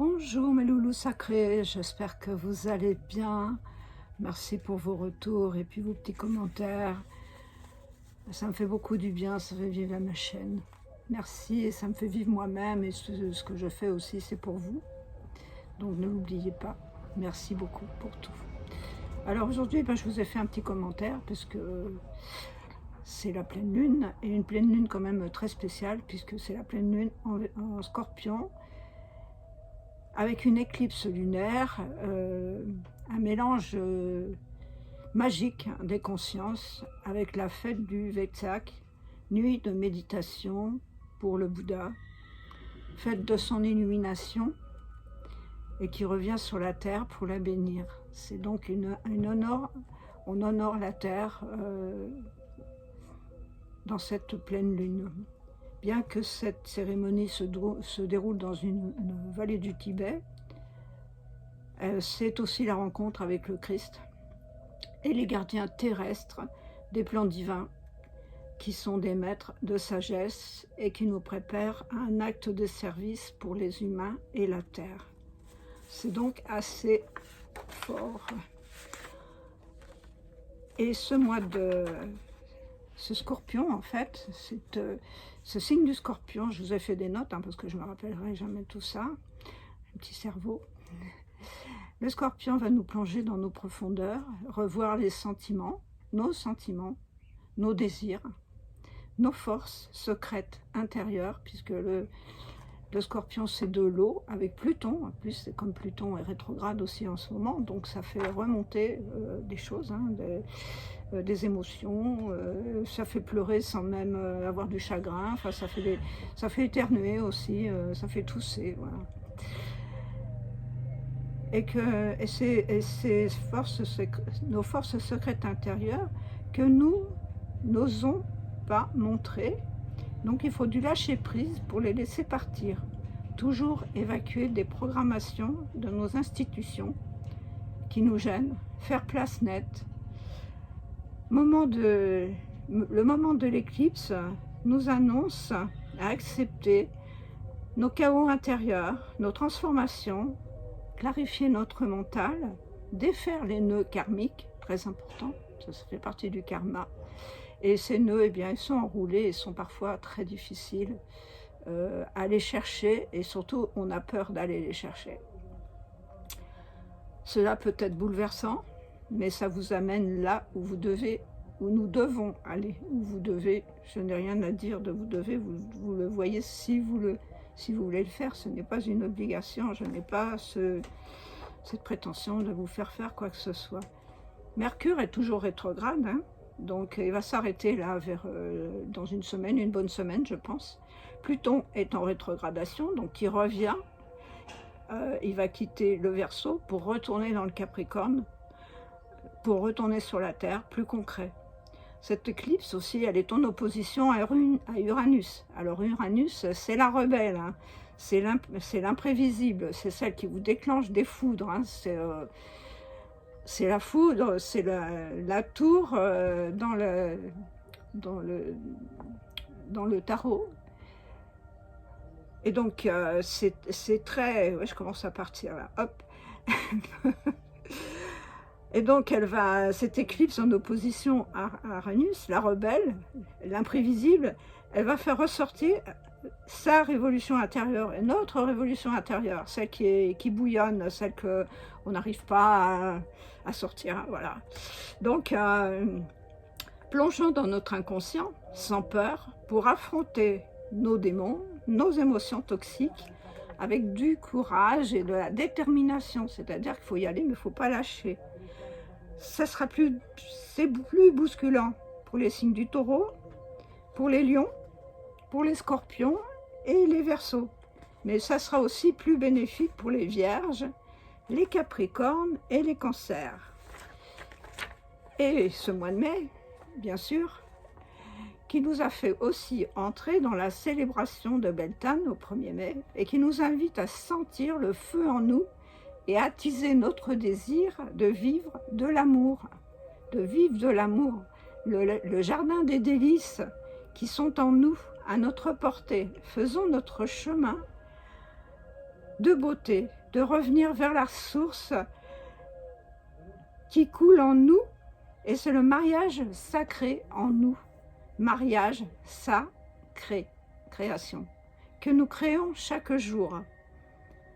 Bonjour mes loulous sacrés, j'espère que vous allez bien. Merci pour vos retours et puis vos petits commentaires. Ça me fait beaucoup du bien, ça fait vivre ma chaîne. Merci, et ça me fait vivre moi-même, et ce que je fais aussi, c'est pour vous. Donc ne l'oubliez pas. Merci beaucoup pour tout. Alors aujourd'hui, je vous ai fait un petit commentaire, puisque c'est la pleine lune, et une pleine lune quand même très spéciale, puisque c'est la pleine lune en Scorpion, avec une éclipse lunaire, un mélange magique des consciences, avec la fête du Vesak, nuit de méditation pour le Bouddha, fête de son illumination, et qui revient sur la terre pour la bénir. C'est donc on honore la terre dans cette pleine lune. Bien que cette cérémonie se déroule dans une vallée du Tibet, c'est aussi la rencontre avec le Christ et les gardiens terrestres des plans divins, qui sont des maîtres de sagesse et qui nous préparent à un acte de service pour les humains et la terre. C'est donc assez fort. Et ce Scorpion, en fait, ce signe du Scorpion, je vous ai fait des notes, parce que je ne me rappellerai jamais tout ça, un petit cerveau. Le Scorpion va nous plonger dans nos profondeurs, revoir les sentiments, nos désirs, nos forces secrètes intérieures, puisque le Scorpion, c'est de l'eau, avec Pluton. En plus, c'est comme Pluton est rétrograde aussi en ce moment, donc ça fait remonter des choses, des émotions, ça fait pleurer sans même avoir du chagrin, enfin, ça fait éternuer aussi, ça fait tousser, voilà. Et nos forces secrètes intérieures que nous n'osons pas montrer. Donc il faut du lâcher prise pour les laisser partir. Toujours évacuer des programmations de nos institutions qui nous gênent, faire place nette. Le moment de l'éclipse nous annonce à accepter nos chaos intérieurs, nos transformations, clarifier notre mental, défaire les nœuds karmiques, très important, ça fait partie du karma. Et ces nœuds, ils sont enroulés et sont parfois très difficiles à les chercher, et surtout, on a peur d'aller les chercher. Cela peut être bouleversant, mais ça vous amène là où nous devons aller, où vous devez. Je n'ai rien à dire de vous devez, vous le voyez si vous voulez le faire. Ce n'est pas une obligation, je n'ai pas cette prétention de vous faire quoi que ce soit. Mercure est toujours rétrograde, donc il va s'arrêter là dans une bonne semaine, je pense. Pluton est en rétrogradation, donc il revient, il va quitter le Verseau pour retourner dans le Capricorne, pour retourner sur la Terre, plus concret. Cette éclipse aussi, elle est en opposition à Uranus. Alors Uranus, c'est la rebelle, c'est l'imprévisible, c'est celle qui vous déclenche des foudres, c'est la foudre, c'est la tour dans le tarot. Et donc, c'est très... Ouais, je commence à partir là, hop. Et donc, cette éclipse en opposition à Uranus, la rebelle, l'imprévisible, elle va faire ressortir sa révolution intérieure et notre révolution intérieure, celle qui bouillonne, celle qu'on n'arrive pas à sortir, voilà. Donc, plongeons dans notre inconscient, sans peur, pour affronter nos démons, nos émotions toxiques, avec du courage et de la détermination, c'est-à-dire qu'il faut y aller, mais il ne faut pas lâcher. C'est plus bousculant pour les signes du Taureau, pour les Lions, pour les Scorpions et les Verseaux. Mais ça sera aussi plus bénéfique pour les Vierges, les Capricornes et les Cancers. Et ce mois de mai, bien sûr, qui nous a fait aussi entrer dans la célébration de Beltane au 1er mai, et qui nous invite à sentir le feu en nous et à attiser notre désir de vivre de l'amour, le jardin des délices qui sont en nous, à notre portée. Faisons notre chemin de beauté, de revenir vers la source qui coule en nous, et c'est le mariage sacré en nous. Mariage sacré, création, que nous créons chaque jour.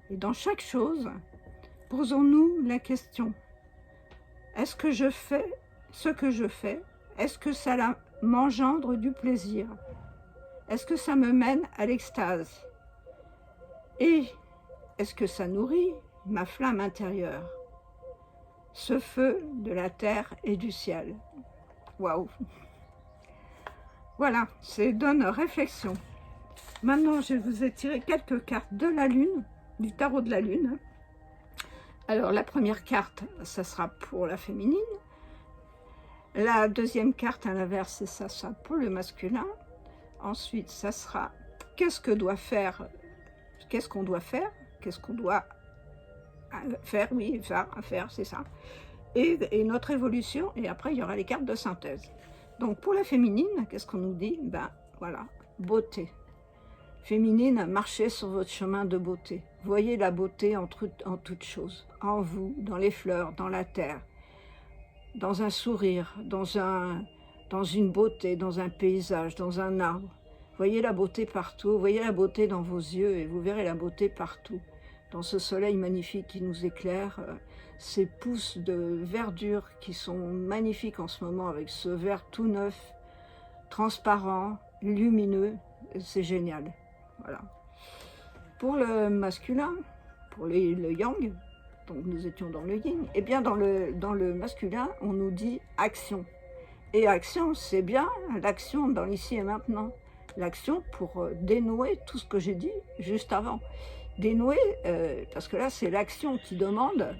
Et dans chaque chose, posons-nous la question, est-ce que je fais ce que je fais? Est-ce que ça m'engendre du plaisir? Est-ce que ça me mène à l'extase? Et est-ce que ça nourrit ma flamme intérieure? Ce feu de la terre et du ciel. Waouh! Voilà, c'est donne réflexion. Maintenant, je vous ai tiré quelques cartes de la Lune, du tarot de la Lune. Alors, la première carte, ça sera pour la féminine. La deuxième carte, à l'inverse, c'est ça pour le masculin. Ensuite, ça sera qu'est-ce qu'on doit faire, qu'est-ce qu'on doit faire, oui, faire, c'est ça. Et notre évolution, et après, il y aura les cartes de synthèse. Donc, pour la féminine, qu'est-ce qu'on nous dit? Ben, voilà, beauté. Féminine, marchez sur votre chemin de beauté. Voyez la beauté en toutes choses, en vous, dans les fleurs, dans la terre, dans un sourire, dans une beauté, dans un paysage, dans un arbre. Voyez la beauté partout, voyez la beauté dans vos yeux et vous verrez la beauté partout. Dans ce soleil magnifique qui nous éclaire, ces pousses de verdure qui sont magnifiques en ce moment avec ce vert tout neuf, transparent, lumineux, c'est génial. Voilà. Pour le masculin, pour le yang, donc nous étions dans le yin, et bien dans le masculin, on nous dit action. Et action, c'est bien l'action dans l'ici et maintenant. L'action pour dénouer tout ce que j'ai dit juste avant. Dénouer, parce que là, c'est l'action qui demande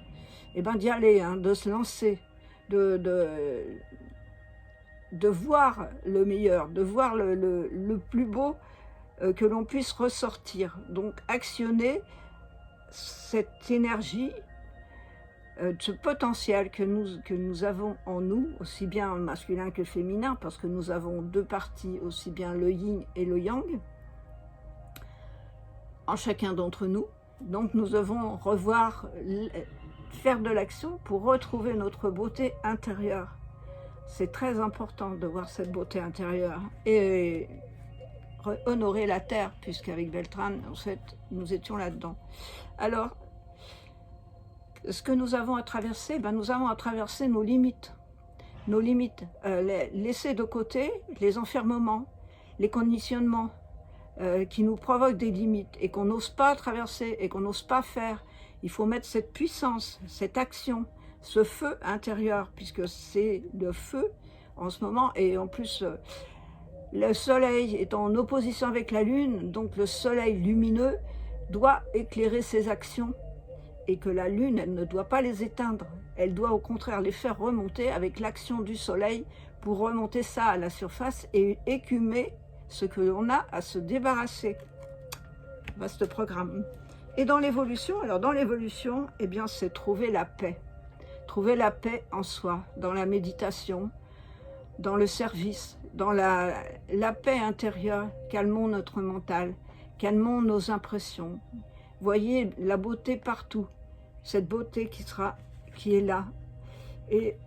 d'y aller, hein, de se lancer, de voir le meilleur, de voir le plus beau que l'on puisse ressortir. Donc, actionner cette énergie, ce potentiel que nous avons en nous, aussi bien masculin que féminin, parce que nous avons deux parties, aussi bien le yin et le yang, en chacun d'entre nous. Donc nous devons faire de l'action pour retrouver notre beauté intérieure. C'est très important de voir cette beauté intérieure et honorer la terre, puisqu'avec Beltrán, en fait, nous étions là-dedans. Alors, ce que nous avons à traverser, nous avons à traverser nos limites. Nos limites, laisser de côté les enfermements, les conditionnements, qui nous provoquent des limites et qu'on n'ose pas traverser et qu'on n'ose pas faire. Il faut mettre cette puissance, cette action, ce feu intérieur, puisque c'est le feu en ce moment. Et en plus, le soleil est en opposition avec la lune, donc le soleil lumineux doit éclairer ses actions et que la lune, elle ne doit pas les éteindre. Elle doit au contraire les faire remonter avec l'action du soleil pour remonter ça à la surface et écumer ce que l'on a à se débarrasser. Vaste programme. Et dans l'évolution, eh bien, c'est trouver la paix. Trouver la paix en soi, dans la méditation, dans le service, dans la paix intérieure. Calmons notre mental, calmons nos impressions. Voyez la beauté partout, cette beauté qui est là. Et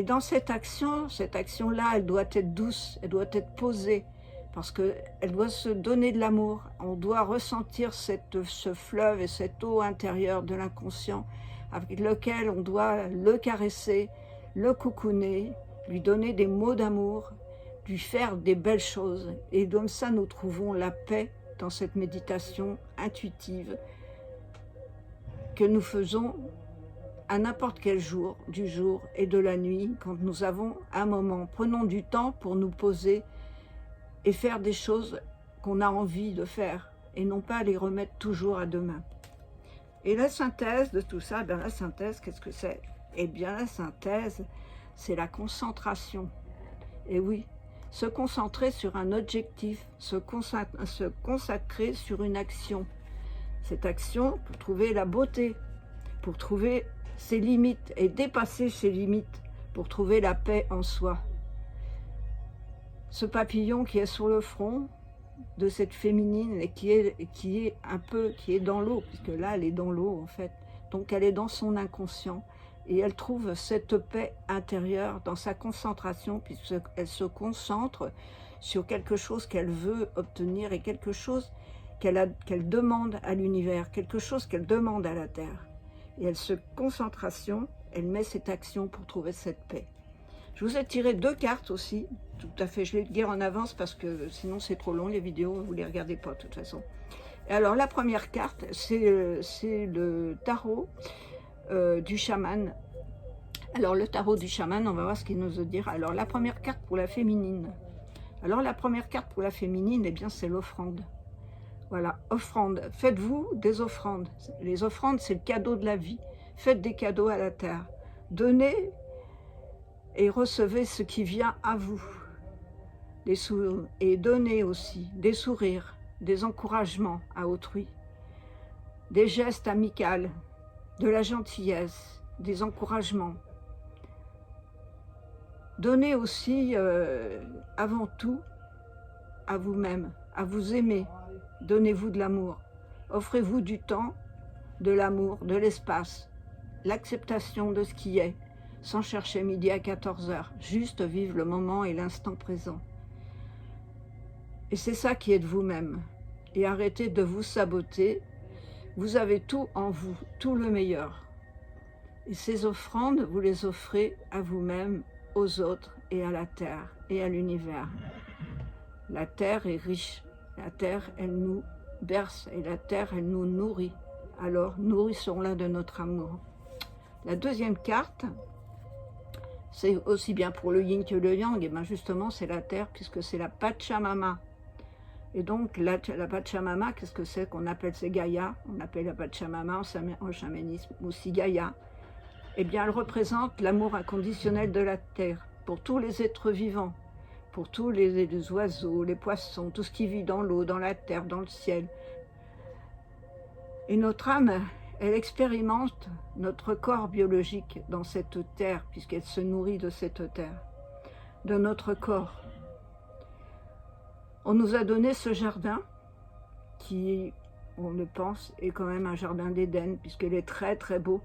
dans cette action-là, elle doit être douce, elle doit être posée, parce qu'elle doit se donner de l'amour. On doit ressentir ce fleuve et cette eau intérieure de l'inconscient avec lequel on doit le caresser, le coucouner, lui donner des mots d'amour, lui faire des belles choses. Et comme ça, nous trouvons la paix dans cette méditation intuitive que nous faisons à n'importe quel jour, du jour et de la nuit, quand nous avons un moment. Prenons du temps pour nous poser et faire des choses qu'on a envie de faire et non pas les remettre toujours à demain. Et la synthèse de tout ça, la synthèse, qu'est-ce que c'est? Eh bien, la synthèse, c'est la concentration. Et oui, se concentrer sur un objectif, se consacrer sur une action. Cette action pour trouver la beauté, pour trouver ses limites et dépasser ses limites, pour trouver la paix en soi. Ce papillon qui est sur le front, de cette féminine et qui est un peu, qui est dans l'eau, puisque là elle est dans l'eau en fait, donc elle est dans son inconscient et elle trouve cette paix intérieure dans sa concentration, puisqu'elle se concentre sur quelque chose qu'elle veut obtenir et quelque chose qu'elle demande à l'univers, quelque chose qu'elle demande à la Terre. Et elle se concentration, elle met cette action pour trouver cette paix. Je vous ai tiré 2 cartes aussi, tout à fait, je les guère en avance parce que sinon c'est trop long les vidéos, vous ne les regardez pas de toute façon. Et alors la première carte, c'est le tarot du chaman. Alors le tarot du chaman, on va voir ce qu'il nous veut dire. Alors la première carte pour la féminine. Alors la première carte pour la féminine, eh bien c'est l'offrande. Voilà, offrande. Faites-vous des offrandes. Les offrandes, c'est le cadeau de la vie. Faites des cadeaux à la terre. Donnez et recevez ce qui vient à vous. Et donnez aussi des sourires, des encouragements à autrui, des gestes amicaux, de la gentillesse, des encouragements. Donnez aussi, avant tout, à vous-même, à vous aimer. Donnez-vous de l'amour. Offrez-vous du temps, de l'amour, de l'espace, l'acceptation de ce qui est, sans chercher midi à 14 h. Juste vivre le moment et l'instant présent. Et c'est ça qui est de vous-même. Et arrêtez de vous saboter. Vous avez tout en vous, tout le meilleur. Et ces offrandes, vous les offrez à vous-même, aux autres et à la terre et à l'univers. La terre est riche. La terre, elle nous berce et la terre, elle nous nourrit. Alors, nourrissons-la de notre amour. La deuxième carte, c'est aussi bien pour le yin que le yang. Et bien justement, c'est la terre puisque c'est la Pachamama. Et donc, la Pachamama, qu'est-ce que c'est qu'on appelle? C'est Gaïa. On appelle la Pachamama en chamanisme aussi Gaïa. Eh bien, elle représente l'amour inconditionnel de la terre pour tous les êtres vivants, pour tous les oiseaux, les poissons, tout ce qui vit dans l'eau, dans la terre, dans le ciel. Et notre âme, elle expérimente notre corps biologique dans cette terre, puisqu'elle se nourrit de cette terre, de notre corps. On nous a donné ce jardin qui, on le pense, est quand même un jardin d'Éden, puisqu'il est très très beau.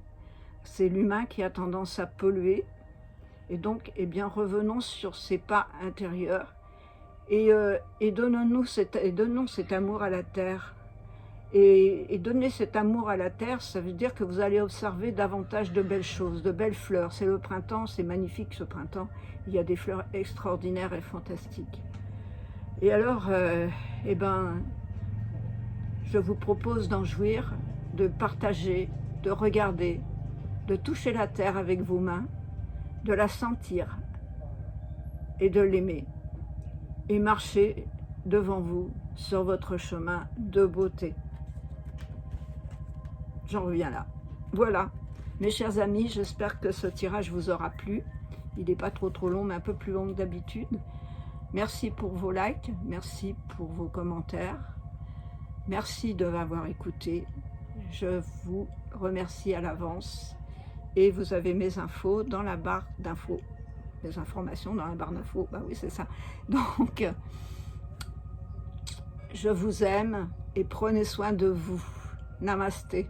C'est l'humain qui a tendance à polluer. Et donc, eh bien, revenons sur ces pas intérieurs et donnons cet amour à la terre. Et donner cet amour à la terre, ça veut dire que vous allez observer davantage de belles choses, de belles fleurs. C'est le printemps, c'est magnifique ce printemps. Il y a des fleurs extraordinaires et fantastiques. Et alors, eh ben, je vous propose d'en jouir, de partager, de regarder, de toucher la terre avec vos mains, de la sentir et de l'aimer. Et marcher devant vous sur votre chemin de beauté. J'en reviens là. Voilà, mes chers amis, j'espère que ce tirage vous aura plu. Il n'est pas trop long, mais un peu plus long que d'habitude. Merci pour vos likes, merci pour vos commentaires. Merci de m'avoir écouté. Je vous remercie à l'avance. Et vous avez mes infos dans la barre d'infos. Les informations dans la barre d'infos, bah oui, c'est ça. Donc, je vous aime et prenez soin de vous. Namasté.